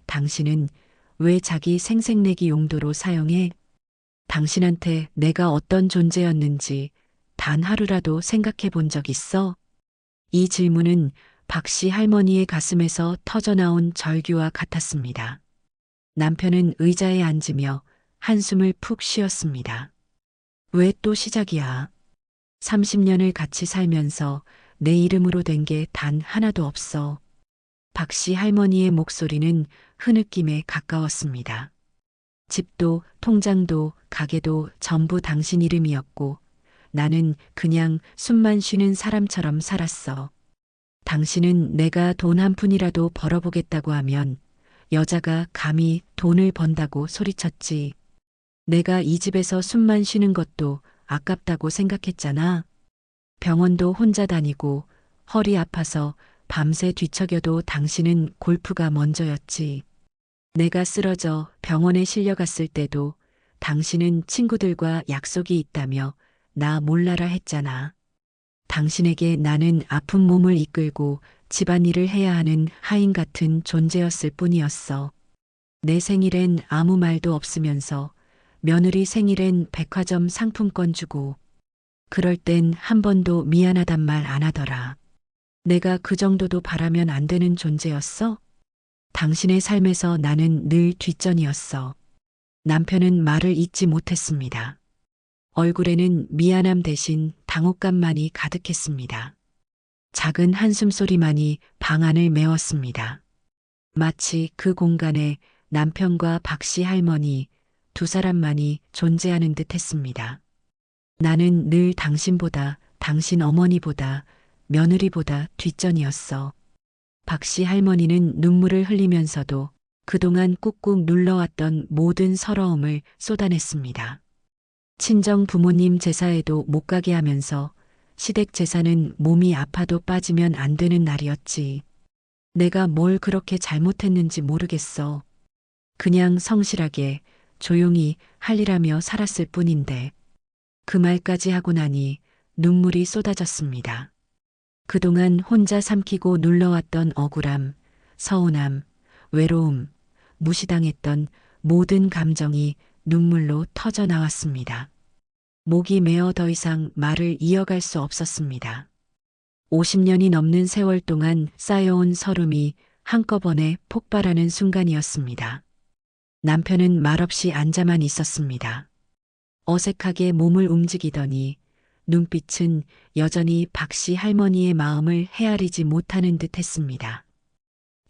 당신은 왜 자기 생색내기 용도로 사용해? 당신한테 내가 어떤 존재였는지 단 하루라도 생각해 본 적 있어? 이 질문은 박씨 할머니의 가슴에서 터져나온 절규와 같았습니다. 남편은 의자에 앉으며 한숨을 푹 쉬었습니다. 왜 또 시작이야? 30년을 같이 살면서 내 이름으로 된 게 단 하나도 없어. 박씨 할머니의 목소리는 흐느낌에 가까웠습니다. 집도 통장도 가게도 전부 당신 이름이었고 나는 그냥 숨만 쉬는 사람처럼 살았어. 당신은 내가 돈 한 푼이라도 벌어보겠다고 하면 여자가 감히 돈을 번다고 소리쳤지. 내가 이 집에서 숨만 쉬는 것도 아깝다고 생각했잖아. 병원도 혼자 다니고 허리 아파서 밤새 뒤척여도 당신은 골프가 먼저였지. 내가 쓰러져 병원에 실려갔을 때도 당신은 친구들과 약속이 있다며 나 몰라라 했잖아. 당신에게 나는 아픈 몸을 이끌고 집안일을 해야 하는 하인 같은 존재였을 뿐이었어. 내 생일엔 아무 말도 없으면서 며느리 생일엔 백화점 상품권 주고 그럴 땐 한 번도 미안하단 말 안 하더라. 내가 그 정도도 바라면 안 되는 존재였어? 당신의 삶에서 나는 늘 뒷전이었어. 남편은 말을 잇지 못했습니다. 얼굴에는 미안함 대신 당혹감만이 가득했습니다. 작은 한숨소리만이 방 안을 메웠습니다. 마치 그 공간에 남편과 박씨 할머니 두 사람만이 존재하는 듯 했습니다. 나는 늘 당신보다, 당신 어머니보다, 며느리보다 뒷전이었어. 박씨 할머니는 눈물을 흘리면서도 그동안 꾹꾹 눌러왔던 모든 서러움을 쏟아냈습니다. 친정 부모님 제사에도 못 가게 하면서 시댁 제사는 몸이 아파도 빠지면 안 되는 날이었지. 내가 뭘 그렇게 잘못했는지 모르겠어. 그냥 성실하게 조용히 할 일하며 살았을 뿐인데 그 말까지 하고 나니 눈물이 쏟아졌습니다. 그동안 혼자 삼키고 눌러왔던 억울함, 서운함, 외로움, 무시당했던 모든 감정이 눈물로 터져 나왔습니다. 목이 메어 더 이상 말을 이어갈 수 없었습니다. 50년이 넘는 세월 동안 쌓여온 서름이 한꺼번에 폭발하는 순간이었습니다. 남편은 말없이 앉아만 있었습니다. 어색하게 몸을 움직이더니 눈빛은 여전히 박씨 할머니의 마음을 헤아리지 못하는 듯 했습니다.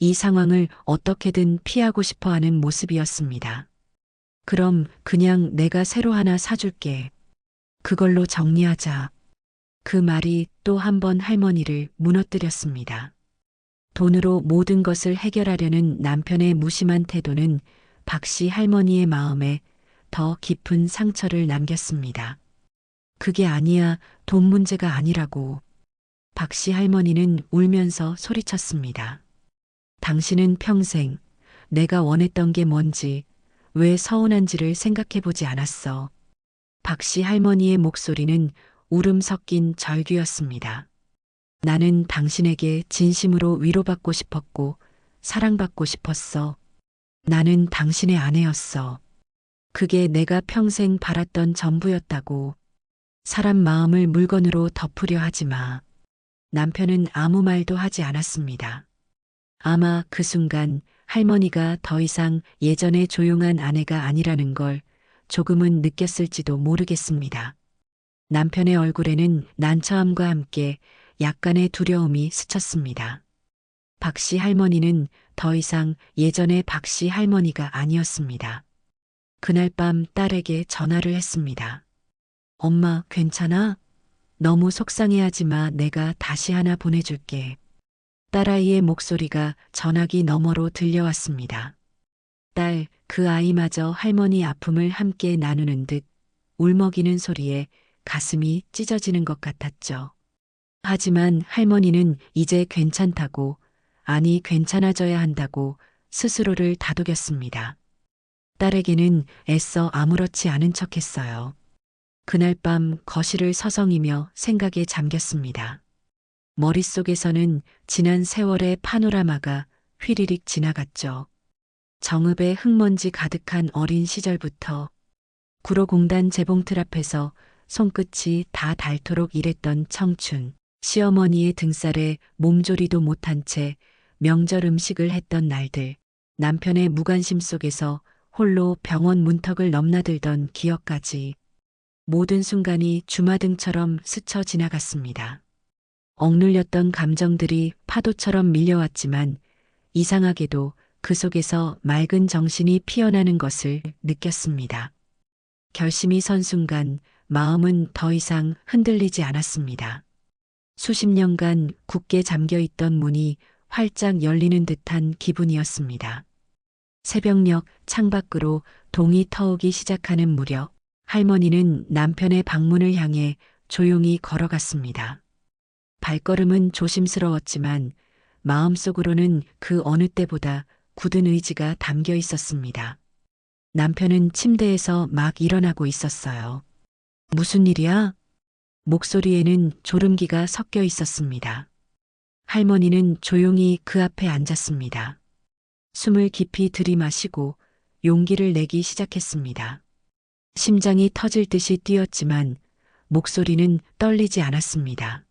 이 상황을 어떻게든 피하고 싶어 하는 모습이었습니다. 그럼 그냥 내가 새로 하나 사줄게. 그걸로 정리하자. 그 말이 또 한 번 할머니를 무너뜨렸습니다. 돈으로 모든 것을 해결하려는 남편의 무심한 태도는 박씨 할머니의 마음에 더 깊은 상처를 남겼습니다. 그게 아니야, 돈 문제가 아니라고. 박씨 할머니는 울면서 소리쳤습니다. 당신은 평생 내가 원했던 게 뭔지, 왜 서운한지를 생각해 보지 않았어. 박씨 할머니의 목소리는 울음 섞인 절규였습니다. 나는 당신에게 진심으로 위로받고 싶었고 사랑받고 싶었어. 나는 당신의 아내였어. 그게 내가 평생 바랐던 전부였다고. 사람 마음을 물건으로 덮으려 하지 마. 남편은 아무 말도 하지 않았습니다. 아마 그 순간 할머니가 더 이상 예전의 조용한 아내가 아니라는 걸 조금은 느꼈을지도 모르겠습니다. 남편의 얼굴에는 난처함과 함께 약간의 두려움이 스쳤습니다. 박씨 할머니는 더 이상 예전의 박씨 할머니가 아니었습니다. 그날 밤 딸에게 전화를 했습니다. 엄마, 괜찮아? 너무 속상해하지 마. 내가 다시 하나 보내줄게. 딸아이의 목소리가 전화기 너머로 들려왔습니다. 딸, 그 아이마저 할머니 아픔을 함께 나누는 듯 울먹이는 소리에 가슴이 찢어지는 것 같았죠. 하지만 할머니는 이제 괜찮다고, 아니 괜찮아져야 한다고 스스로를 다독였습니다. 딸에게는 애써 아무렇지 않은 척했어요. 그날 밤 거실을 서성이며 생각에 잠겼습니다. 머릿속에서는 지난 세월의 파노라마가 휘리릭 지나갔죠. 정읍의 흙먼지 가득한 어린 시절부터 구로공단 재봉틀 앞에서 손끝이 다 닳도록 일했던 청춘, 시어머니의 등살에 몸조리도 못한 채 명절 음식을 했던 날들, 남편의 무관심 속에서 홀로 병원 문턱을 넘나들던 기억까지 모든 순간이 주마등처럼 스쳐 지나갔습니다. 억눌렸던 감정들이 파도처럼 밀려왔지만 이상하게도 그 속에서 맑은 정신이 피어나는 것을 느꼈습니다. 결심이 선 순간 마음은 더 이상 흔들리지 않았습니다. 수십 년간 굳게 잠겨있던 문이 활짝 열리는 듯한 기분이었습니다. 새벽녘 창밖으로 동이 터오기 시작하는 무렵 할머니는 남편의 방문을 향해 조용히 걸어갔습니다. 발걸음은 조심스러웠지만 마음속으로는 그 어느 때보다 굳은 의지가 담겨 있었습니다. 남편은 침대에서 막 일어나고 있었어요. 무슨 일이야? 목소리에는 졸음기가 섞여 있었습니다. 할머니는 조용히 그 앞에 앉았습니다. 숨을 깊이 들이마시고 용기를 내기 시작했습니다. 심장이 터질 듯이 뛰었지만 목소리는 떨리지 않았습니다.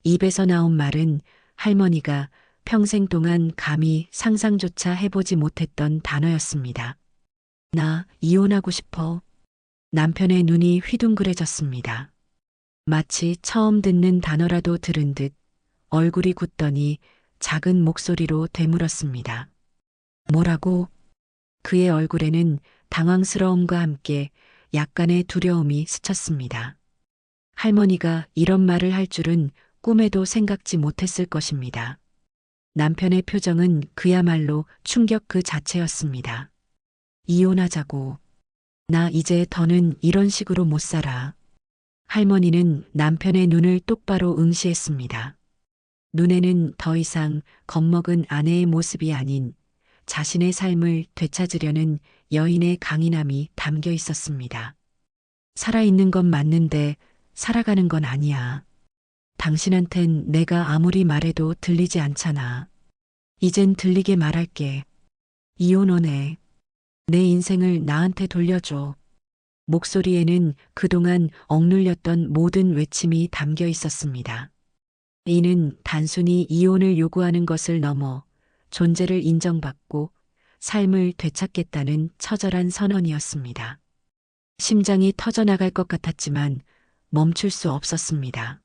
입에서 나온 말은 할머니가 평생 동안 감히 상상조차 해보지 못했던 단어였습니다. 나 이혼하고 싶어. 남편의 눈이 휘둥그레졌습니다. 마치 처음 듣는 단어라도 들은 듯 얼굴이 굳더니 작은 목소리로 되물었습니다. 뭐라고? 그의 얼굴에는 당황스러움과 함께 약간의 두려움이 스쳤습니다. 할머니가 이런 말을 할 줄은 꿈에도 생각지 못했을 것입니다. 남편의 표정은 그야말로 충격 그 자체였습니다. 이혼하자고. 나 이제 더는 이런 식으로 못 살아. 할머니는 남편의 눈을 똑바로 응시했습니다. 눈에는 더 이상 겁먹은 아내의 모습이 아닌 자신의 삶을 되찾으려는 여인의 강인함이 담겨 있었습니다. 살아있는 건 맞는데 살아가는 건 아니야. 당신한텐 내가 아무리 말해도 들리지 않잖아. 이젠 들리게 말할게. 이혼원해. 내 인생을 나한테 돌려줘. 목소리에는 그동안 억눌렸던 모든 외침이 담겨 있었습니다. 이는 단순히 이혼을 요구하는 것을 넘어 존재를 인정받고 삶을 되찾겠다는 처절한 선언이었습니다. 심장이 터져나갈 것 같았지만 멈출 수 없었습니다.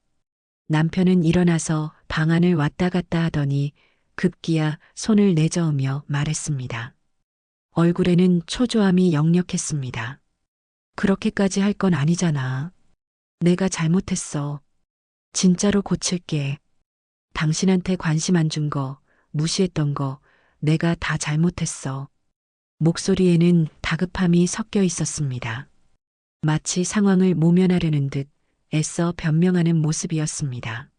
남편은 일어나서 방 안을 왔다 갔다 하더니 급기야 손을 내저으며 말했습니다. 얼굴에는 초조함이 역력했습니다. 그렇게까지 할 건 아니잖아. 내가 잘못했어. 진짜로 고칠게. 당신한테 관심 안 준 거, 무시했던 거, 내가 다 잘못했어. 목소리에는 다급함이 섞여 있었습니다. 마치 상황을 모면하려는 듯 애써 변명하는 모습이었습니다.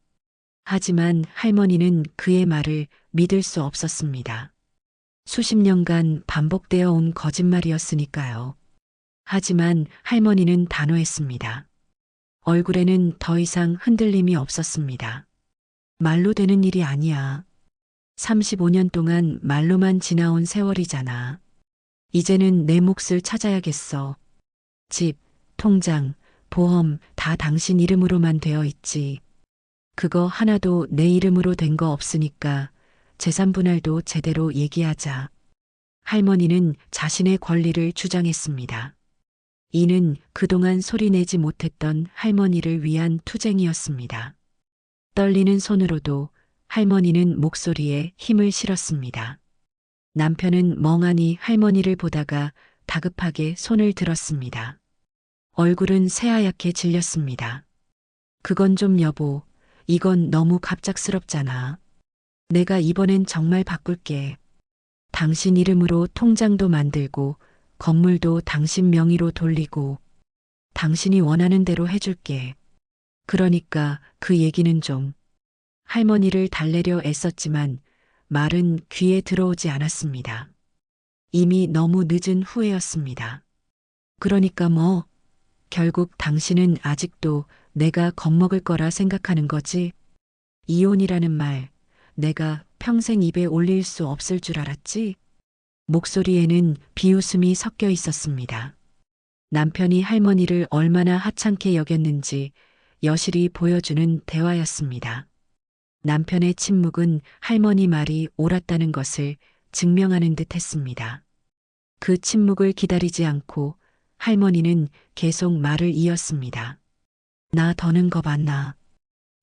하지만 할머니는 그의 말을 믿을 수 없었습니다. 수십 년간 반복되어 온 거짓말이었으니까요. 하지만 할머니는 단호했습니다. 얼굴에는 더 이상 흔들림이 없었습니다. 말로 되는 일이 아니야. 35년 동안 말로만 지나온 세월이잖아. 이제는 내 몫을 찾아야겠어. 집, 통장, 보험 다 당신 이름으로만 되어 있지. 그거 하나도 내 이름으로 된 거 없으니까 재산 분할도 제대로 얘기하자. 할머니는 자신의 권리를 주장했습니다. 이는 그동안 소리내지 못했던 할머니를 위한 투쟁이었습니다. 떨리는 손으로도 할머니는 목소리에 힘을 실었습니다. 남편은 멍하니 할머니를 보다가 다급하게 손을 들었습니다. 얼굴은 새하얗게 질렸습니다. 그건 좀 여보, 이건 너무 갑작스럽잖아. 내가 이번엔 정말 바꿀게. 당신 이름으로 통장도 만들고 건물도 당신 명의로 돌리고 당신이 원하는 대로 해줄게. 그러니까 그 얘기는 좀. 할머니를 달래려 애썼지만 말은 귀에 들어오지 않았습니다. 이미 너무 늦은 후회였습니다. 그러니까 뭐, 결국 당신은 아직도 내가 겁먹을 거라 생각하는 거지? 이혼이라는 말, 내가 평생 입에 올릴 수 없을 줄 알았지? 목소리에는 비웃음이 섞여 있었습니다. 남편이 할머니를 얼마나 하찮게 여겼는지 여실히 보여주는 대화였습니다. 남편의 침묵은 할머니 말이 옳았다는 것을 증명하는 듯 했습니다. 그 침묵을 기다리지 않고 할머니는 계속 말을 이었습니다. 나 더는 거 봤나?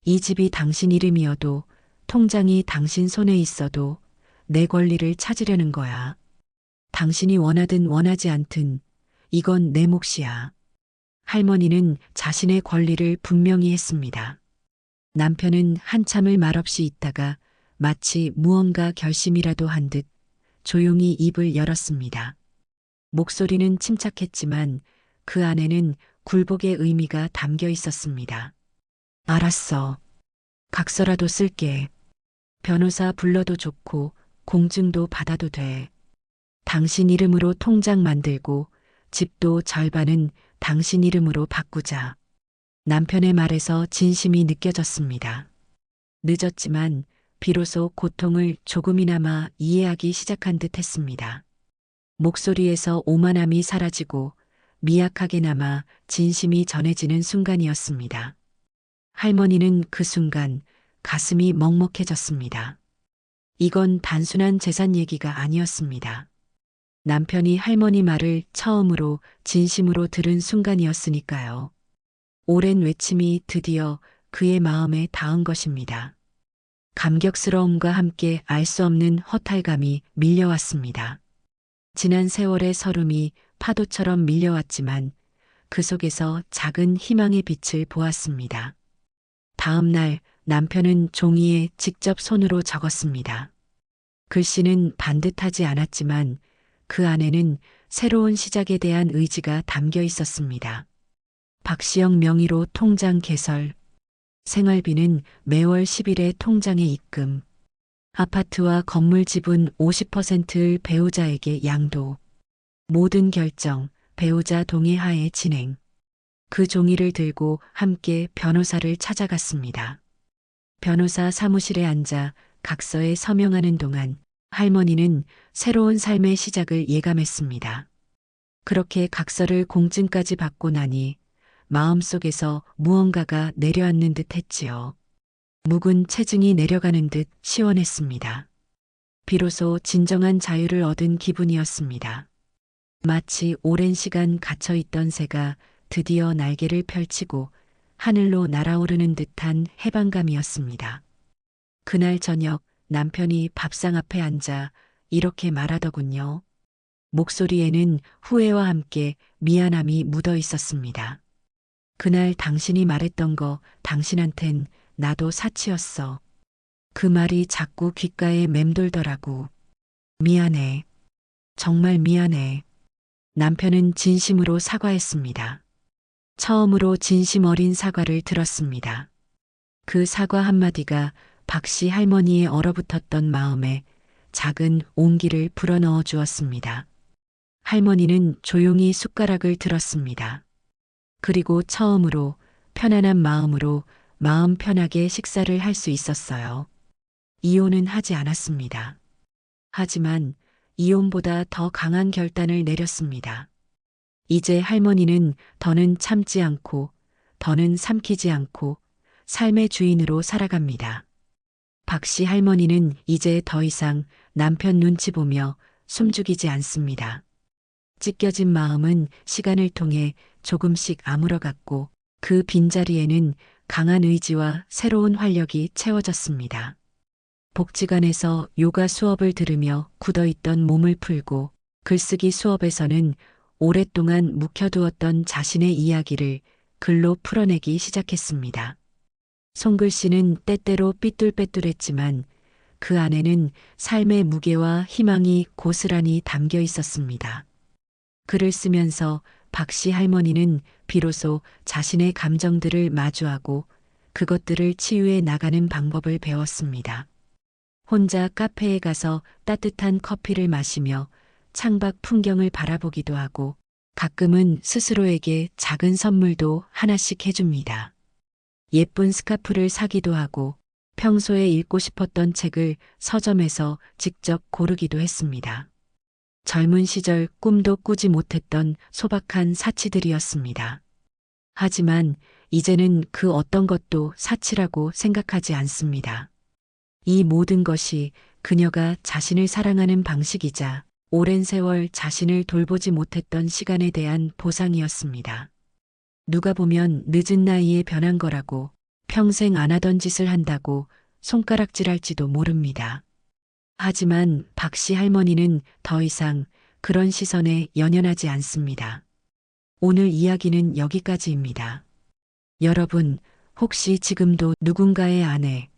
이 집이 당신 이름이어도 통장이 당신 손에 있어도 내 권리를 찾으려는 거야. 당신이 원하든 원하지 않든 이건 내 몫이야. 할머니는 자신의 권리를 분명히 했습니다. 남편은 한참을 말없이 있다가 마치 무언가 결심이라도 한 듯 조용히 입을 열었습니다. 목소리는 침착했지만 그 안에는 굴복의 의미가 담겨 있었습니다. 알았어. 각서라도 쓸게. 변호사 불러도 좋고 공증도 받아도 돼. 당신 이름으로 통장 만들고 집도 절반은 당신 이름으로 바꾸자. 남편의 말에서 진심이 느껴졌습니다. 늦었지만 비로소 고통을 조금이나마 이해하기 시작한 듯 했습니다. 목소리에서 오만함이 사라지고 미약하게나마 진심이 전해지는 순간이었습니다. 할머니는 그 순간 가슴이 먹먹해졌습니다. 이건 단순한 재산 얘기가 아니었습니다. 남편이 할머니 말을 처음으로 진심으로 들은 순간이었으니까요. 오랜 외침이 드디어 그의 마음에 닿은 것입니다. 감격스러움과 함께 알 수 없는 허탈감이 밀려왔습니다. 지난 세월의 서름이 파도처럼 밀려왔지만 그 속에서 작은 희망의 빛을 보았습니다. 다음 날 남편은 종이에 직접 손으로 적었습니다. 글씨는 반듯하지 않았지만 그 안에는 새로운 시작에 대한 의지가 담겨 있었습니다. 박시영 명의로 통장 개설, 생활비는 매월 10일에 통장에 입금, 아파트와 건물 지분 50%를 배우자에게 양도, 모든 결정 배우자 동의하에 진행. 그 종이를 들고 함께 변호사를 찾아갔습니다. 변호사 사무실에 앉아 각서에 서명하는 동안 할머니는 새로운 삶의 시작을 예감했습니다. 그렇게 각서를 공증까지 받고 나니 마음속에서 무언가가 내려앉는 듯 했지요. 묵은 체증이 내려가는 듯 시원했습니다. 비로소 진정한 자유를 얻은 기분이었습니다. 마치 오랜 시간 갇혀있던 새가 드디어 날개를 펼치고 하늘로 날아오르는 듯한 해방감이었습니다. 그날 저녁 남편이 밥상 앞에 앉아 이렇게 말하더군요. 목소리에는 후회와 함께 미안함이 묻어 있었습니다. 그날 당신이 말했던 거 당신한텐 나도 사치였어. 그 말이 자꾸 귓가에 맴돌더라고. 미안해. 정말 미안해. 남편은 진심으로 사과했습니다. 처음으로 진심 어린 사과를 들었습니다. 그 사과 한마디가 박씨 할머니의 얼어붙었던 마음에 작은 온기를 불어넣어 주었습니다. 할머니는 조용히 숟가락을 들었습니다. 그리고 처음으로 편안한 마음으로 마음 편하게 식사를 할 수 있었어요. 이혼은 하지 않았습니다. 하지만 이혼보다 더 강한 결단을 내렸습니다. 이제 할머니는 더는 참지 않고 더는 삼키지 않고 삶의 주인으로 살아갑니다. 박씨 할머니는 이제 더 이상 남편 눈치 보며 숨죽이지 않습니다. 찢겨진 마음은 시간을 통해 조금씩 아물어갔고 그 빈자리에는 강한 의지와 새로운 활력이 채워졌습니다. 복지관에서 요가 수업을 들으며 굳어있던 몸을 풀고 글쓰기 수업에서는 오랫동안 묵혀두었던 자신의 이야기를 글로 풀어내기 시작했습니다. 손글씨는 때때로 삐뚤빼뚤했지만 그 안에는 삶의 무게와 희망이 고스란히 담겨 있었습니다. 글을 쓰면서 박씨 할머니는 비로소 자신의 감정들을 마주하고 그것들을 치유해 나가는 방법을 배웠습니다. 혼자 카페에 가서 따뜻한 커피를 마시며 창밖 풍경을 바라보기도 하고 가끔은 스스로에게 작은 선물도 하나씩 해줍니다. 예쁜 스카프를 사기도 하고 평소에 읽고 싶었던 책을 서점에서 직접 고르기도 했습니다. 젊은 시절 꿈도 꾸지 못했던 소박한 사치들이었습니다. 하지만 이제는 그 어떤 것도 사치라고 생각하지 않습니다. 이 모든 것이 그녀가 자신을 사랑하는 방식이자 오랜 세월 자신을 돌보지 못했던 시간에 대한 보상이었습니다. 누가 보면 늦은 나이에 변한 거라고 평생 안 하던 짓을 한다고 손가락질할지도 모릅니다. 하지만 박씨 할머니는 더 이상 그런 시선에 연연하지 않습니다. 오늘 이야기는 여기까지입니다. 여러분, 혹시 지금도 누군가의 아내,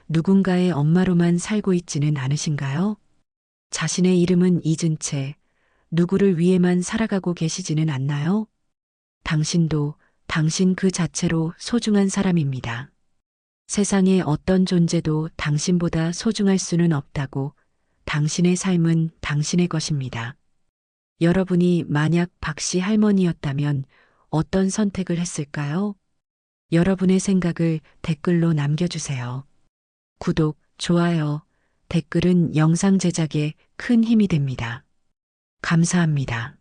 누군가의 엄마로만 살고 있지는 않으신가요? 자신의 이름은 잊은 채 누구를 위해만 살아가고 계시지는 않나요? 당신도 당신 그 자체로 소중한 사람입니다. 세상의 어떤 존재도 당신보다 소중할 수는 없다고 당신의 삶은 당신의 것입니다. 여러분이 만약 박씨 할머니였다면 어떤 선택을 했을까요? 여러분의 생각을 댓글로 남겨주세요. 구독, 좋아요, 댓글은 영상 제작에 큰 힘이 됩니다. 감사합니다.